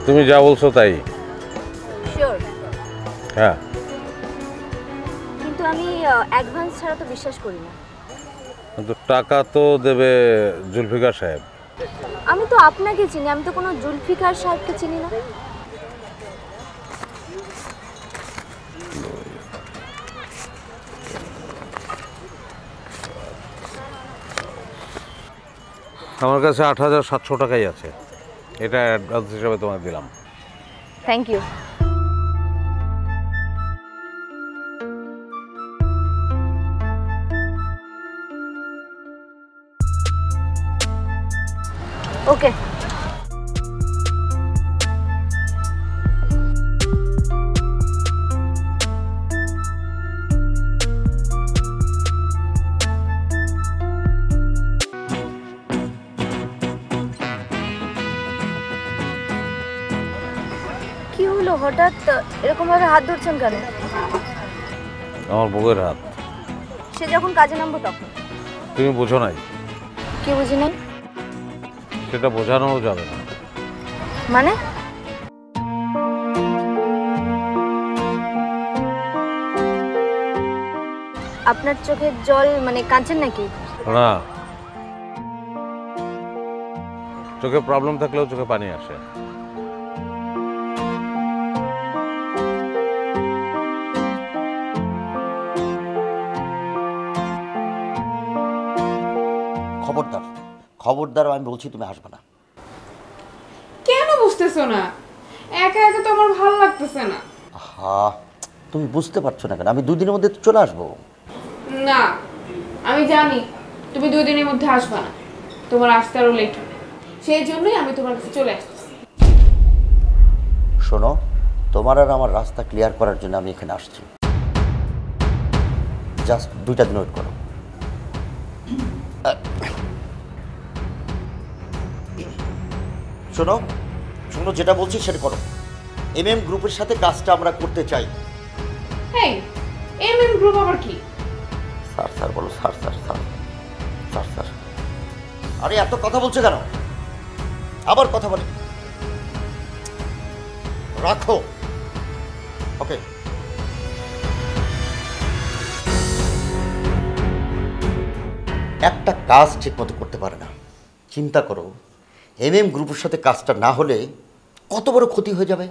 তুমি যা বলছো তাই। শিওর? হ্যাঁ। কিন্তু আমি অ্যাডভান্স ছাড়া তো বিশ্বাস করি না। কিন্তু টাকা তো দেবে জুলফিকার সাহেব। আমি তো আপনাকে চিনি, আমি তো কোনো জুলফিকার সাহেবকে চিনি না। আমার কাছে ৮,৭০০ টাকাই আছে, এটা অ্যাডভান্স হিসাবে তোমাকে দিলাম। Thank you. ওকে। কি হলো হঠাৎ এরকম ভাবে হাত ধরছেন কেন? আমার বউয়ের হাত। সে যখন কাজে নামবো তখন। তুমি বোঝো নাই। কি বুঝি নাই? সেটা বোঝানো যাবে না। মানে? আপনার চোখের জল মানে কাঁদছেন নাকি? না, চোখে প্রবলেম থাকলেও চোখে পানি আসে। খবরদার খবরদার, আমি বলছি তুমি আসবে না। কেন বুঝতেছো না? একা একা তো আমার ভালো লাগতেছে না। হ্যাঁ, তুমি বুঝতে পারছো না কেন? আমি 2 দিনের মধ্যে তো চলে আসবো। না, আমি জানি তুমি 2 দিনের মধ্যে আসবে না, তোমার আসতে আরো লেট হবে, সেই জন্যই আমি তোমার কাছে চলে আসতেছি। শোনো, তোমার আর আমার রাস্তা ক্লিয়ার করার জন্য আমি এখানে আসছি। জাস্ট 2টা দিন ওয়েট করো। শোনো শোনো, যেটা বলছি সেটা করো। MM গ্রুপের সাথে কাজটা আমরা করতে চাই। হেই, MM গ্রুপ আবার কি? স্যার স্যার বলো, sir sir sir sir sir. আরে এত কথা বলছো কেন? আবার কথা বলে রাখো। ওকে। একটা কাজ ঠিক মতো করতে পারে না। চিন্তা করো, MM গ্রুপের সাথে কাজটা না হলে কত বড় ক্ষতি হয়ে যাবে।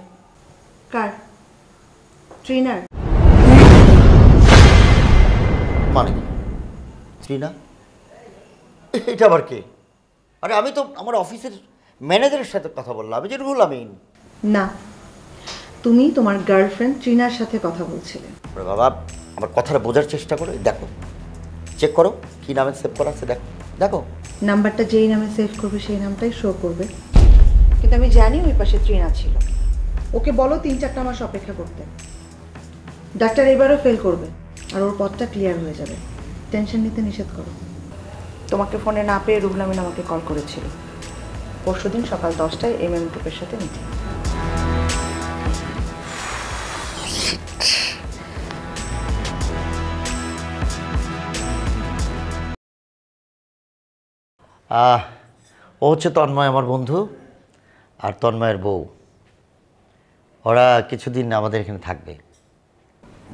কার? ট্রেনার? মানে শ্রীনা? এটা আবার কে? আরে আমি তো আমার অফিসের ম্যানেজারের সাথে কথা বললাম, আমি যে রুহুল আমিন। না, তুমি তোমার গার্লফ্রেন্ড ট্রিনার সাথে কথা বলছিলে। আরে বাবা, আমার কথাটা বোঝার চেষ্টা করো। দেখো, চেক করো কি নামে সেভ করা আছে। দেখো দেখো। নাম্বারটা যেই নামে সেভ করবে সেই নামটাই শো করবে। কিন্তু আমি জানি ওই পাশে ট্রিনা ছিল। ওকে বলো 3-4টা মাস অপেক্ষা করতে। ডাক্তার এবারও ফেল করবে আর ওর পথটা ক্লিয়ার হয়ে যাবে। টেনশন নিতে নিষেধ করো। তোমাকে ফোনে না পেয়ে রুহুল আমিন আমাকে কল করেছিল। পরশুদিন সকাল 10টায় MM গ্রুপের সাথে মিটিং। ও হচ্ছে তন্ময়, আমার বন্ধু, আর তন্ময়ের বউ। ওরা কিছুদিন আমাদের এখানে থাকবে।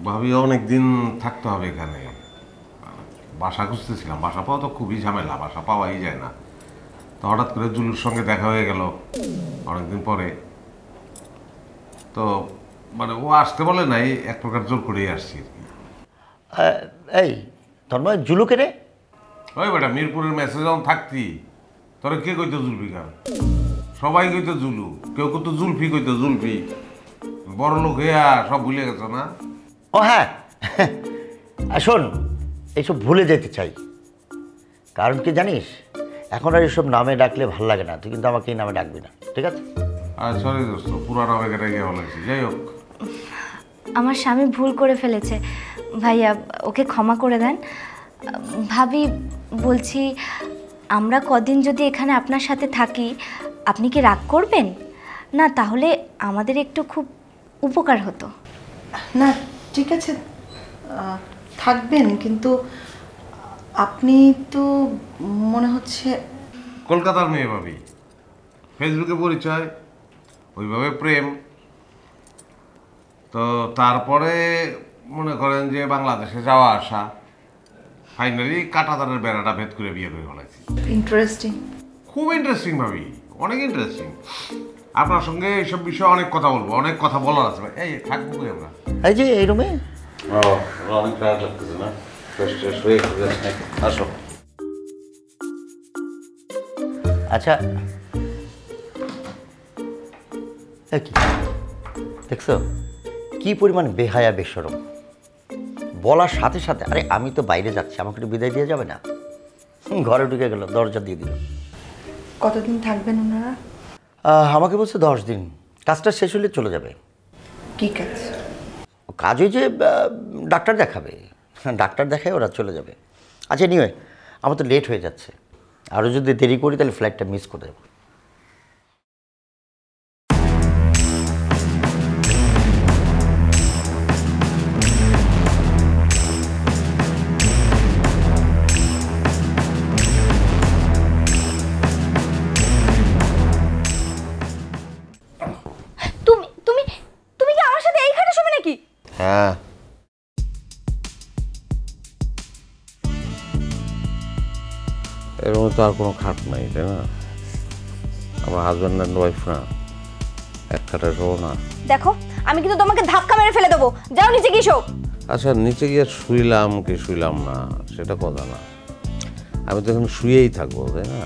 ভাবি অনেক দিন থাকতে হবে এখানে। বাসা খুঁজতেছিলাম, বাসা পাওয়া তো খুবই ঝামেলা, বাসা পাওয়াই যায় না। তো হঠাৎ করে জুলুর সঙ্গে দেখা হয়ে গেল অনেকদিন পরে। তো মানে ও আসতে বলে নাই, এক প্রকার জোর করেই আসছি আর কি। এই তন্ময়, জুলুকে রে? ওই বেটা, মিরপুরের মেসেজ যখন থাকতি তোরা কে কইতো জুলফিকার? সবাই কইতো জুলু, কেউ কইতো জুলফি, কইতো জুলফি। বড় লোক হইয়া সব ভুলে গেছো না? ও হ্যাঁ, শোন, এইসব ভুলে যেতে চাই। কারণ কি জানিস, এখন আর এসব নামে ডাকলে ভালো লাগে না। তুই কিন্তু আমাকে এই নামে ডাকবি না, ঠিক আছে? আর সরি দোস্ত, পুরানো বেকারে গিয়ে ভালো লাগছে। যাই হোক, আমার স্বামী ভুল করে ফেলেছে ভাইয়া, ওকে ক্ষমা করে দেন। ভাবি, বলছি আমরা কদিন যদি এখানে আপনার সাথে থাকি আপনি কি রাগ করবেন না? তাহলে আমাদের একটু খুব উপকার হতো। না ঠিক আছে, থাকবেন, কিন্তু আপনি তো মনে হচ্ছে কলকাতার মেয়ে ভাবি, ফেসবুকে পরিচয়, ওইভাবে প্রেম। তো তারপরে মনে করেন যে বাংলাদেশে যাওয়া আসা, ফাইনালি কাঁটাতারের বেড়াটা ভেদ করে বিয়ে করে ফেলাইছি। ইন্টারেস্টিং। খুব ইন্টারেস্টিং ভাবি, অনেক ইন্টারেস্টিং। আপনার সঙ্গে এইসব বিষয়ে অনেক কথা বলবো, অনেক কথা বলার আছে। এই থাকবো কই আমরা? এই যে এই রুমে। অনেক টায়ার্ড লাগতেছে না? ফ্রেশ হয়ে আসো। আচ্ছা এ কি দেখছো কি পরিমাণ বেহায়া বেশরম, বলার সাথে সাথে আরে আমি তো বাইরে যাচ্ছি, আমাকে একটু বিদায় দিয়ে যাবে না? ঘরে ঢুকে গেল, দরজা দিয়ে দিল। কতদিন থাকবেন ওনারা? আমাকে বলছে 10 দিন, কাজটা শেষ হলে চলে যাবে। কি কাজ? কাজ ওই যে ডাক্তার দেখাবে, ডাক্তার দেখায় ওরা চলে যাবে। আচ্ছা নিয়ে আমার তো লেট হয়ে যাচ্ছে, আরও যদি দেরি করি তাহলে ফ্লাইটটা মিস করে দেবো। তুমি তুমি তুমি কি আমার সাথে এই খাটে শোবে নাকি? হ্যাঁ এর মধ্যে তো আর কোনো খাট নাই, তাই না? আমার হাজব্যান্ড অ্যান্ড ওয়াইফ না, এক খাটে শোবো না। দেখো আমি কিন্তু তোমাকে ধাক্কা মেরে ফেলে দেবো, যাও নিচে গিয়ে শো। আচ্ছা নিচে গিয়ে শুইলাম কি শুইলাম না সেটা কথা না, আমি তো এখন শুয়েই থাকবো, তাই না?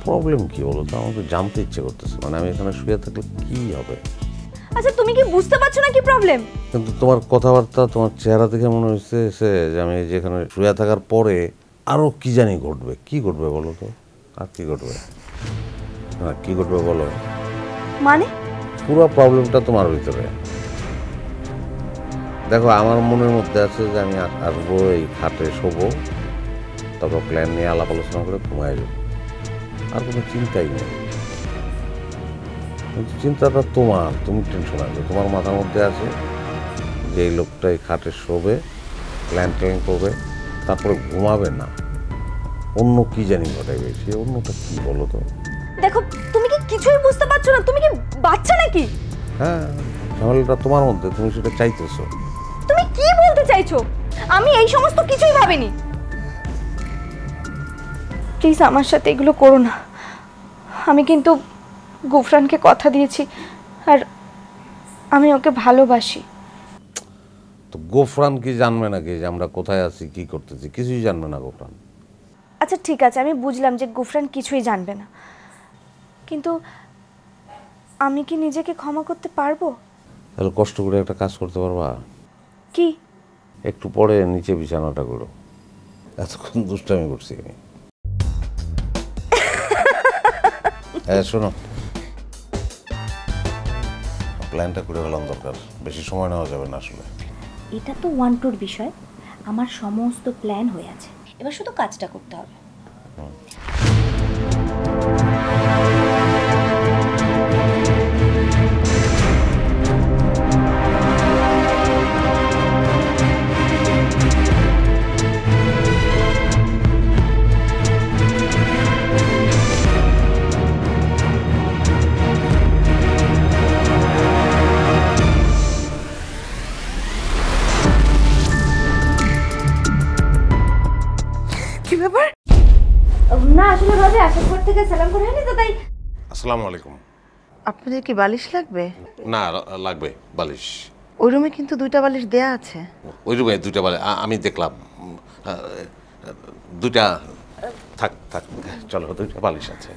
প্রবলেম কি বলো তো? আমার তো জানতে ইচ্ছে করতেছে, মানে আমি এখানে শুয়ে থাকলে কি হবে? আচ্ছা তুমি কি বুঝতে পারছো না কি প্রবলেম? কিন্তু তোমার কথাবার্তা, তোমার চেহারা দেখে মনে হচ্ছে যে আমি যেখানে শুয়ে থাকার পরে আরও কি জানি ঘটবে। কি ঘটবে বলো তো? আর কি ঘটবে? হ্যাঁ কি ঘটবে বলো? মানে পুরো প্রবলেমটা তোমার ভিতরে। দেখো আমার মনের মধ্যে আছে যে আমি আসবো, এই খাটে শোবো, তারপর প্ল্যান নিয়ে আলাপ আলোচনা করে ঘুমায় যাবো, আর কোনো চিন্তাই নেই। কিন্তু চিন্তাটা তোমার, তুমি টেনশন আছে, তোমার মাথার মধ্যে আছে যে এই লোকটা এই খাটে শোবে, প্ল্যান করবে, তারপরে ঘুমাবে না, অন্য কি জানি ঘটাইবে। সে অন্যটা কি বলো তো? দেখো তুমি কি কিছুই বুঝতে পারছো না? তুমি কি বাচ্চা নাকি? হ্যাঁ ঝামেলাটা তোমার মধ্যে, তুমি সেটা চাইতেছো। তুমি কি বলতে চাইছো? আমি এই সমস্ত কিছুই ভাবিনি। প্লিজ আমার সাথে এগুলো করো না। আমি কিন্তু গুফরানকে কথা দিয়েছি, আর আমি ওকে ভালোবাসি। তো গোফরান কি জানবে নাকি যে আমরা কোথায় আছি, কি করতেছি? কিছুই জানবে না গোফরান। আচ্ছা ঠিক আছে, আমি বুঝলাম যে গুফরান কিছুই জানবে না, কিন্তু আমি কি নিজেকে ক্ষমা করতে পারবো? তাহলে কষ্ট করে একটা কাজ করতে পারবা? কি? একটু পরে নিচে বিছানাটা করো। এতক্ষণ দুষ্টামি করছি আমি। হ্যাঁ শোনো, প্ল্যানটা করে ফেলাম দরকার, বেশি সময় নেওয়া যাবে না আসলে। এটা তো 1-2 বিষয়, আমার সমস্ত প্ল্যান হয়ে আছে, এবার শুধু কাজটা করতে হবে। কি ব্যাপার? না আসলে ভাবে আসার পর থেকে সালাম করে হয়নি তো, তাই। আসসালামু আলাইকুম। আপনাদের কি বালিশ লাগবে? না লাগবে বালিশ। ওই রুমে কিন্তু 2টা বালিশ দেয়া আছে। ওই রুমে 2টা বালিশ আমি দেখলাম, 2টা থাক থাক, চলো 2টা বালিশ আছে।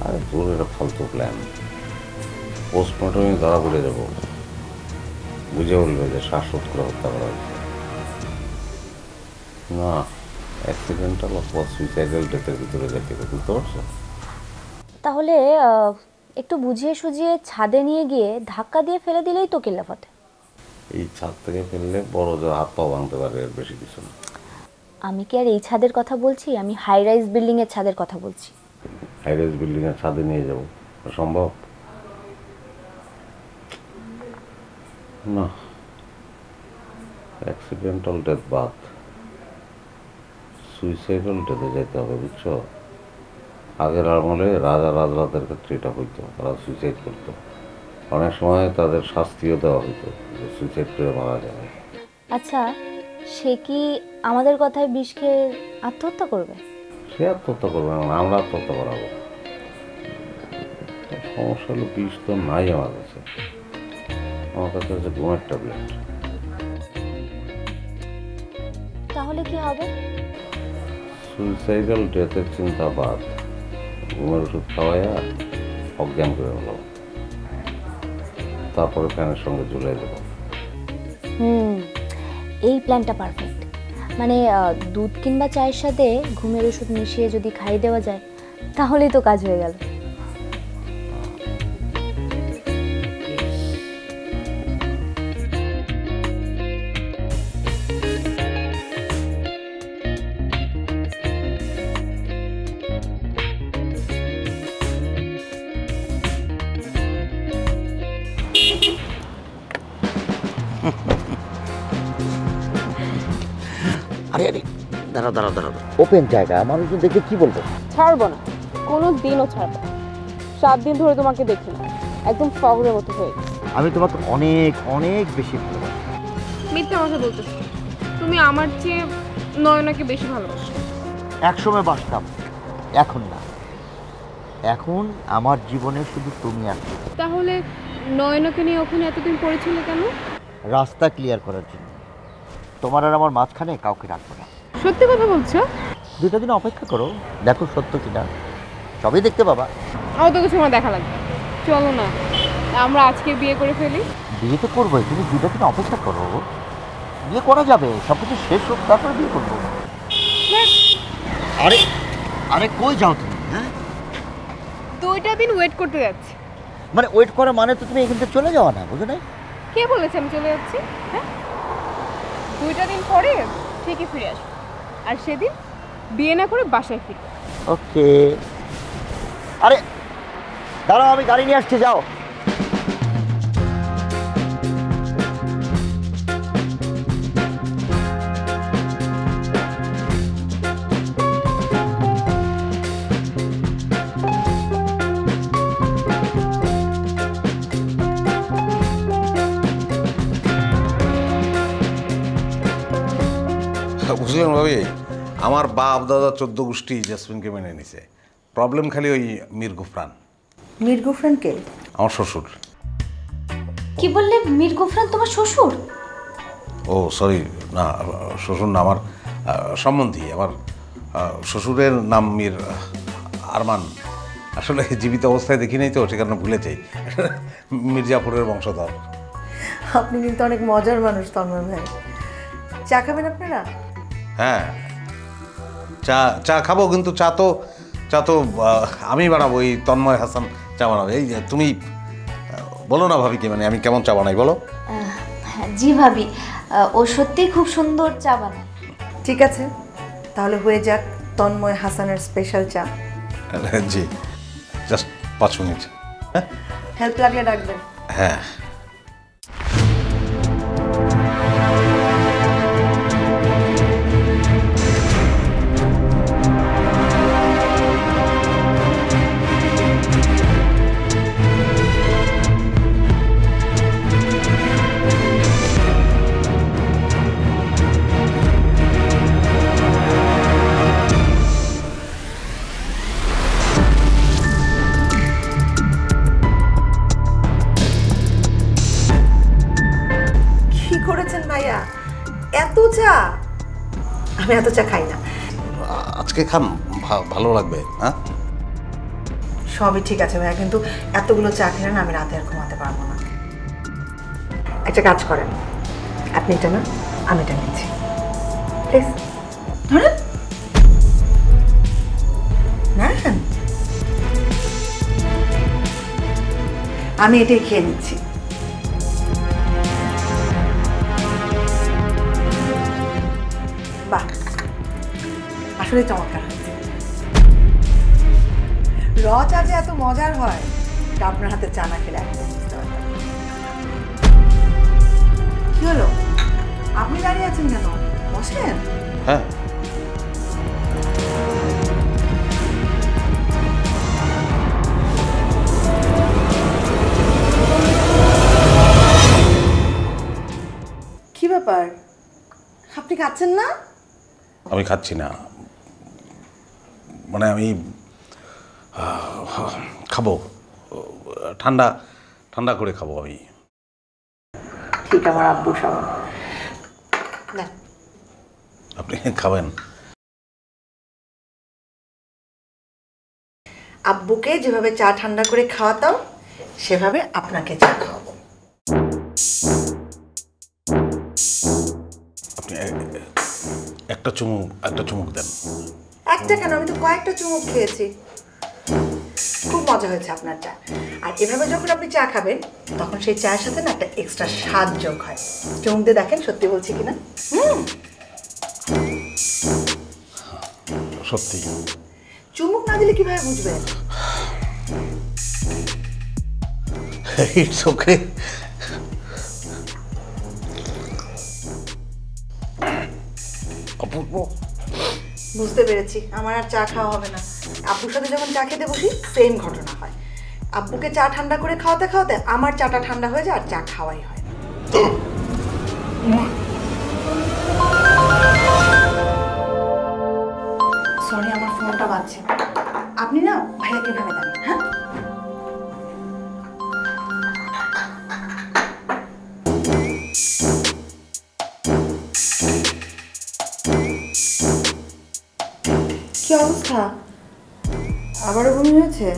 আরে তোর এটা ফালতু প্ল্যান, পোস্টমর্টমে ধরা পড়ে যাবো, বুঝে বলবে যে শ্বাসরোধ করে হত্যা করা হয়েছে। না, অ্যাক্সিডেন্টাল অথবা সুইসাইডাল ডেথের ভিতরে যেতে বুঝতে পারছো? তাহলে একটু বুঝিয়ে সুঝিয়ে ছাদে নিয়ে গিয়ে ধাক্কা দিয়ে ফেলে দিলেই তো কেল্লাফতে। এই ছাদ থেকে ফেললে বড় জোর হাত পা ভাঙতে পারে, এর বেশি কিছু না। আমি কি আর এই ছাদের কথা বলছি, আমি হাই রাইজ বিল্ডিং এর ছাদের কথা বলছি। হাই রাইজ বিল্ডিং এর ছাদে নিয়ে যাবো সম্ভব? না, অ্যাক্সিডেন্টাল ডেথ বাদ, সুইসাইডাল ডেথে যেতে হবে, বুঝছো? আগের আমলে রাজা রাজরাদের ক্ষেত্রে এটা হইতো, তারা সুইসাইড করতো। অনেক সময় তাদের শাস্তিও দেওয়া হইতো যে সুইসাইড করে মারা যাবে। আচ্ছা, সে কি আমাদের কথায় বিষ খেয়ে আত্মহত্যা করবে? সে আত্মহত্যা করবে না, আমরা আত্মহত্যা করাবো। সমস্যা হলো বিষ তো নাই আমার কাছে, আমার কাছে আছে ঘুমের ট্যাবলেট। তাহলে কি হবে? সুইসাইডাল ডেথের চিন্তা বাদ, ঘুমের ওষুধ খাওয়াইয়া অজ্ঞান করে হলো, তারপরে ফ্যানের সঙ্গে ঝুলাই দেব। এই প্ল্যানটা পারফেক্ট। মানে দুধ কিংবা চায়ের সাথে ঘুমের ওষুধ মিশিয়ে যদি খাইয়ে দেওয়া যায় তাহলেই তো কাজ হয়ে গেল। আরে আরে, দাঁড়াও দাঁড়াও দাঁড়াও, ওপেন জায়গা, মানুষজন দেখে কি বলবো? ছাড়বো না, কোনো দিনও ছাড়বো না। 7 দিন ধরে তোমাকে দেখি না, একদম পাগলের মতো হয়ে গেছে। আমি তোমাকে অনেক অনেক বেশি ভালোবাসি। মিথ্যা কথা বলতেছো, তুমি আমার চেয়ে নয়নাকে বেশি ভালোবাসো। একসময় বাসতাম, এখন না। এখন আমার জীবনে শুধু তুমি আর তুমি। তাহলে নয়নাকে নিয়ে ওখানে এতদিন পড়েছিলে কেন? রাস্তা ক্লিয়ার করার জন্য। তোমার আর আমার মাঝখানে কাউকে রাখবো না। সত্যি কথা বলছো? 2টা দিন অপেক্ষা করো, দেখো সত্য কিনা, সবই দেখতে পাবা। অত কিছু আমার দেখা লাগবে, চলো না আমরা আজকে বিয়ে করে ফেলি। বিয়ে তো করবোই, তুমি 2টা দিন অপেক্ষা করো, বিয়ে করা যাবে, সব কিছু শেষ হোক তারপরে বিয়ে করবো। আরে আরে কই যাও তুমি? হ্যাঁ, 2টা দিন ওয়েট করতে যাচ্ছি। মানে ওয়েট করা মানে তো তুমি এখান থেকে চলে যাওয়া না, বুঝো নাই? কে বলেছে আমি চলে যাচ্ছি? হ্যাঁ, 2টা দিন পরে ঠিকই ফিরে আসবো, আর সেদিন বিয়ে না করে বাসায় ফিরবো। ওকে। আরে দাঁড়াও, আমি গাড়ি নিয়ে আসছি, যাও। বুঝলেন ভাবি, আমার বাপ দাদা 14 গোষ্ঠী জেসমিনকে মেনে নিছে। প্রবলেম খালি ওই মীর গুফরান। মীর গুফরান কে? আমার শ্বশুর। কি বললে? মীর গুফরান তোমার শ্বশুর? ও সরি, না শ্বশুর না, আমার সম্বন্ধী। আমার শ্বশুরের নাম মীর আরমান। আসলে জীবিত অবস্থায় দেখি নাই তো, সে কারণে ভুলে যাই। মির্জাপুরের বংশধর। আপনি কিন্তু অনেক মজার মানুষ তন্ময় ভাই। চা খাবেন আপনারা? হ্যাঁ, চা খাবো, কিন্তু চা তো আমি বানাবো, এই তন্ময় হাসান চা বানাবো। এই তুমি বলো না ভাবি, কি মানে আমি কেমন চা বানাই বলো? জি ভাবি, ও সত্যিই খুব সুন্দর চা বানায়। ঠিক আছে, তাহলে হয়ে যাক তন্ময় হাসানের স্পেশাল চা। জি, জাস্ট 5 মিনিট। হেল্প লাগলে ডাকবেন। হ্যাঁ। ভাইয়া এত চা? আমি এত চা খাই না। আজকে খান, ভালো লাগবে। হ্যাঁ, সবই ঠিক আছে ভাইয়া, কিন্তু এতগুলো চা খেলে না আমি রাতে আর ঘুমাতে পারবো না। একটা কাজ করেন, আপনি এটা না, আমি এটা নিচ্ছি প্লিজ। আমি এটাই খেয়ে নিচ্ছি। বাহ, আসলে চমৎকার হয়েছে। র চা যে এত মজার হয় এটা আপনার হাতে চা না খেলে একদম বুঝতে পারতাম। হ্যাঁ কি ব্যাপার, আপনি খাচ্ছেন না? আমি খাচ্ছি না, মানে আমি খাবো, ঠান্ডা ঠান্ডা করে খাবো আমি। ঠিক আমার আব্বু সাবান না, আপনি খাবেন? আব্বুকে যেভাবে চা ঠান্ডা করে খাওয়াতাম সেভাবে আপনাকে চা খাওয়াবো। আপনি একটা চুমুক দেন। একটা কেন, আমি তো কয়েকটা চুমুক খেয়েছি। খুব মজা হয়েছে আপনার চা। আর এভাবে যখন আপনি চা খাবেন তখন সেই চায়ের সাথে না একটা এক্সট্রা স্বাদ যোগ হয়। চুমুক দিয়ে দেখেন সত্যি বলছি কিনা। সত্যি? চুমুক না দিলে কিভাবে বুঝবেন? It's okay. অপূর্ব। বুঝতে পেরেছি, আমার আর চা খাওয়া হবে না। আব্বুর সাথে যখন চা খেতে বসি সেম ঘটনা হয়। আব্বুকে চা ঠান্ডা করে খাওয়াতে খাওয়াতে আমার চাটা ঠান্ডা হয়ে যায় আর চা খাওয়াই হয় না। সরি, আমার ফোনটা বাজছে। আপনি না ভাইয়াকে ভেবে দেন। হ্যাঁ, কি অবস্থা? আবারও বমি হয়েছে?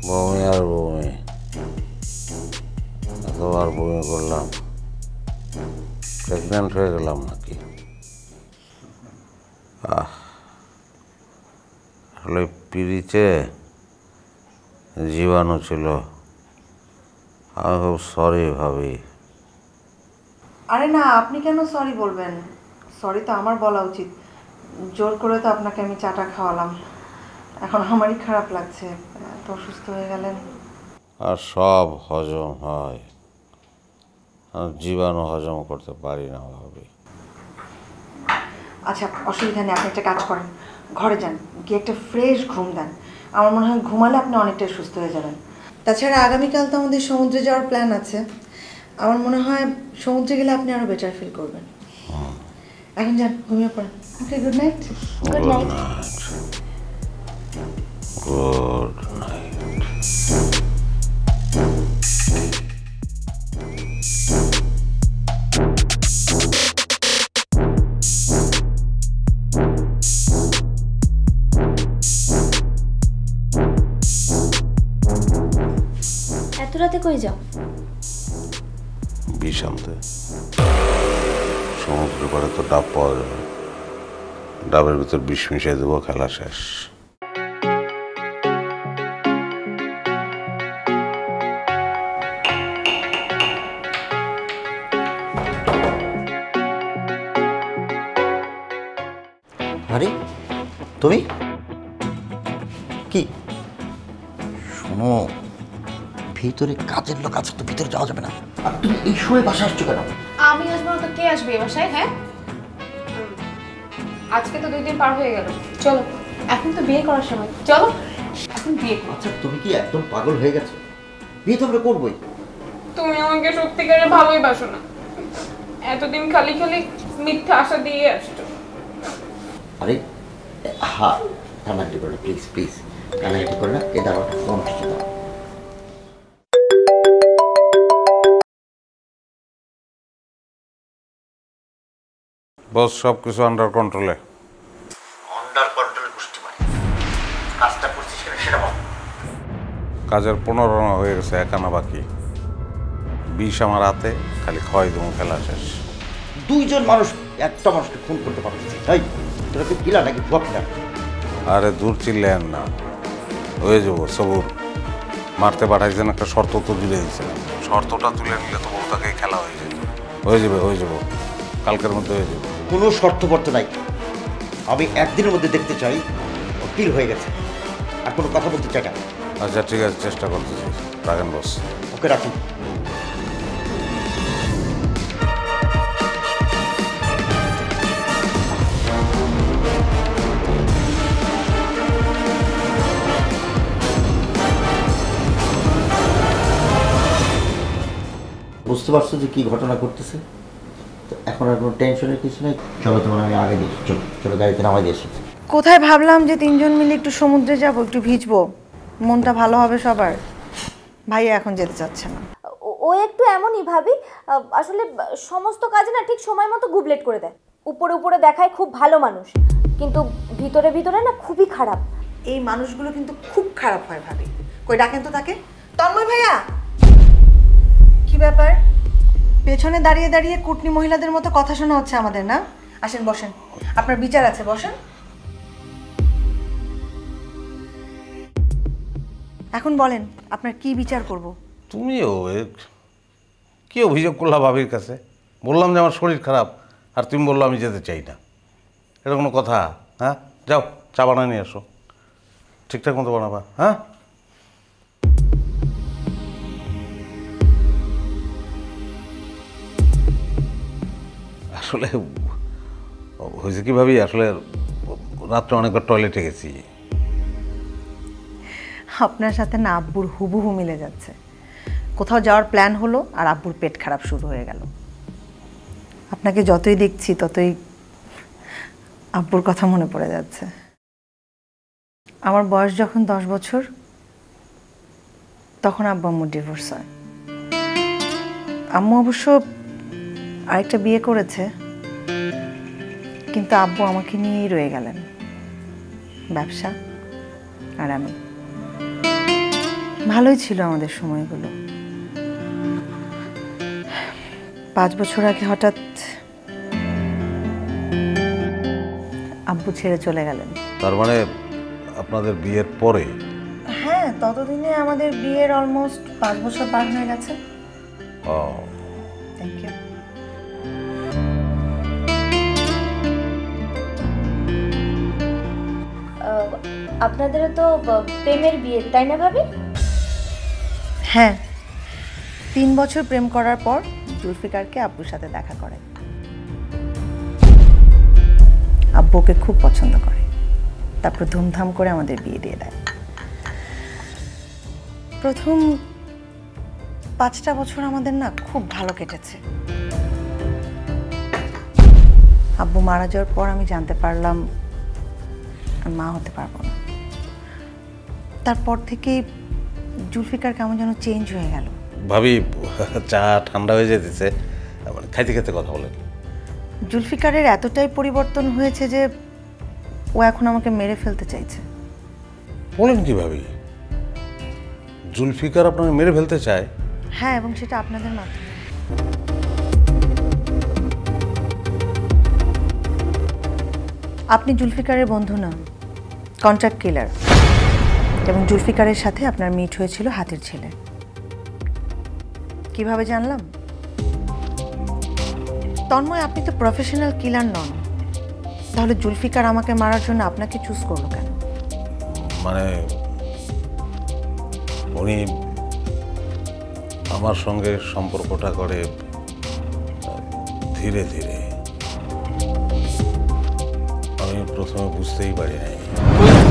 বমি আর বমি, এতবার বমি করলাম, প্রেগনেন্ট হয়ে গেলাম নাকি? আসলে পিরিচে জীবাণু ছিল। আমি খুব সরি ভাবি। আরে না, আপনি কেন সরি বলবেন? সরি তো আমার বলা উচিত। জোর করে তো আপনাকে আমি চাটা খাওয়ালাম, এখন আমারই খারাপ লাগছে। এত অসুস্থ হয়ে গেলেন। আর সব হজম হয়, আর জীবাণু হজম করতে পারি না ভাবি। আচ্ছা, অসুবিধা নেই, আপনি একটা কাজ করেন, ঘরে যান, গিয়ে একটা ফ্রেশ ঘুম দেন। আমার মনে হয় ঘুমালে আপনি অনেকটাই সুস্থ হয়ে যাবেন। তাছাড়া আগামীকাল তো আমাদের সমুদ্রে যাওয়ার প্ল্যান আছে। আমার মনে হয় সমুদ্রে গেলে আপনি আরও বেটার ফিল করবেন। এখন যান, ঘুমিয়ে পড়েন। Okay, good night. Good night. Good night. এত রাতে কই যাও? বিষ আনতে। সমুদ্র পাড়ে তো ডাব পাওয়া যাবে, ডাবের ভিতর বিষ মিশিয়ে দেবো, খেলা শেষ। আরে তুমি কি শোনো, ভিতরে কাজের লোক আছে তো, ভিতরে যাওয়া যাবে না। আর তুমি এই সময় বাসা আসছো কেন? আমি আসবো না তো কে আসবে এ বাসায়? হ্যাঁ, আজকে তো 2 দিন পার হয়ে গেল। চলো, এখন তো বিয়ে করার সময়, চলো এখন বিয়ে করো। আচ্ছা, তুমি কি একদম পাগল হয়ে গেছো? বিয়ে তো আমরা করবোই। তুমি আমাকে সত্যিকারে ভালোই বাসো না, এতদিন খালি খালি মিথ্যা আশা দিয়ে আসছো। আরে হ্যাঁ, কান্নাকাটি করো না, প্লিজ প্লিজ কান্নাকাটি করো না। এ দাঁড়াও, ফোন আসছে, দাও। বস, সব কিছু আন্ডার কন্ট্রোলে। আন্ডার কন্ট্রোল গোষ্ঠী মানে কাজটা করছিস কিনা সেটা বল। কাজের 15 আনা হয়ে গেছে, 1 আনা বাকি। বিষ আমার হাতে, খালি খাওয়াই দেবো, খেলা শেষ। 2 জন মানুষ একটা মানুষকে খুন করতে পারতেছিস? তাই তোরা কি কিলা নাকি ভুয়া কিলা? আরে দূর চিল্লেন না, হয়ে যাবো সবুর। মারতে পাঠাইছেন, একটা শর্ত তো তুলে দিয়েছিলাম, শর্তটা তুলে নিলে তো বউটাকে খেলা হয়ে যেত। হয়ে যাবো, কালকের মধ্যে হয়ে যাবে। কোনো শর্তবর্ত নাই। আমি একদিনের মধ্যে দেখতে চাই ও কিল হয়ে গেছে, আর কোনো কথা বলতে চাই না। আচ্ছা ঠিক আছে, চেষ্টা করতেছি। রাখেন বস। ওকে রাখুন। বুঝতে পারছো যে কী ঘটনা ঘটতেছে? তো এখন আর কোনো টেনশনের কিছু নেই। চলো তোমার আমি আগে দিয়েছি, চলো চলো গাড়িতে নামাই দিয়েছি। কোথায় ভাবলাম যে তিনজন মিলে একটু সমুদ্রে যাব, একটু ভিজবো, মনটা ভালো হবে সবার। ভাইয়া এখন যেতে চাচ্ছে না। ও একটু এমনই ভাবি, আসলে সমস্ত কাজে না ঠিক সময় মতো গুবলেট করে দেয়। উপরে উপরে দেখায় খুব ভালো মানুষ, কিন্তু ভিতরে ভিতরে না খুবই খারাপ। এই মানুষগুলো কিন্তু খুব খারাপ হয় ভাবি। কই ডাকেন তো তাকে। তন্ময় ভাইয়া, কি ব্যাপার? পেছনে দাঁড়িয়ে দাঁড়িয়ে কুটনি মহিলাদের মতো কথা শোনা হচ্ছে আমাদের, না? আসেন বসেন, আপনার বিচার আছে, বসেন। এখন বলেন আপনার কি বিচার করব? তুমিও কি অভিযোগ করলা ভাবির কাছে? বললাম যে আমার শরীর খারাপ, আর তুমি বললো আমি যেতে চাই না। এটা কোনো কথা? হ্যাঁ, যাও চা বানায় নিয়ে আসো, ঠিকঠাক মতো বানাবা। হ্যাঁ, আসলে হয়েছে কি ভাবি, আসলে রাত্রে অনেকবার টয়লেটে গেছি। আপনার সাথে না আব্বুর হুবহু মিলে যাচ্ছে। কোথাও যাওয়ার প্ল্যান হলো আর আব্বুর পেট খারাপ শুরু হয়ে গেল। আপনাকে যতই দেখছি ততই আব্বুর কথা মনে পড়ে যাচ্ছে। আমার বয়স যখন 10 বছর, তখন আব্বু আম্মুর ডিভোর্স হয়। আম্মু অবশ্য আরেকটা বিয়ে করেছে, কিন্তু আব্বু আমাকে নিয়েই রয়ে গেলেন, ব্যবসা আর আমি। ভালোই ছিল আমাদের সময়গুলো। 5 বছর আগে হঠাৎ আব্বু ছেড়ে চলে গেলেন। তার মানে আপনাদের বিয়ের পরে? হ্যাঁ, ততদিনে আমাদের বিয়ের অলমোস্ট 5 বছর পার হয়ে গেছে। ও, থ্যাংক ইউ। আপনাদেরও তো প্রেমের বিয়ে, তাই না ভাবি? হ্যাঁ, 3 বছর প্রেম করার পর জুলফিকারকে আব্বুর সাথে দেখা করে। আব্বুকে খুব পছন্দ করে, তারপর ধুমধাম করে আমাদের বিয়ে দিয়ে দেয়। প্রথম 5টা বছর আমাদের না খুব ভালো কেটেছে। আব্বু মারা যাওয়ার পর আমি জানতে পারলাম আমি মা হতে পারবো না। তারপর থেকে জুলফিকার কেমন যেন চেঞ্জ হয়ে গেল। ভাবি চা ঠান্ডা হয়ে যেতেছে, মানে খাইতে খাইতে কথা বলেন। জুলফিকারের এতটাই পরিবর্তন হয়েছে যে ও এখন আমাকে মেরে ফেলতে চাইছে। বলেন কি ভাবি, জুলফিকার আপনাকে মেরে ফেলতে চায়? হ্যাঁ, এবং সেটা আপনাদের মাধ্যমে। আপনি জুলফিকারের বন্ধু না, কন্ট্রাক্ট কিলার। এবং জুলফিকারের সাথে আপনার মিট হয়েছিল হাতের ছেলে। কিভাবে জানলাম? তন্ময়, আপনি তো প্রফেশনাল কিলার নন, তাহলে জুলফিকার আমাকে মারার জন্য আপনাকে চুজ করলো কেন? মানে উনি আমার সঙ্গে সম্পর্কটা করে ধীরে ধীরে। আমি প্রথমে বুঝতেই পারি নাই।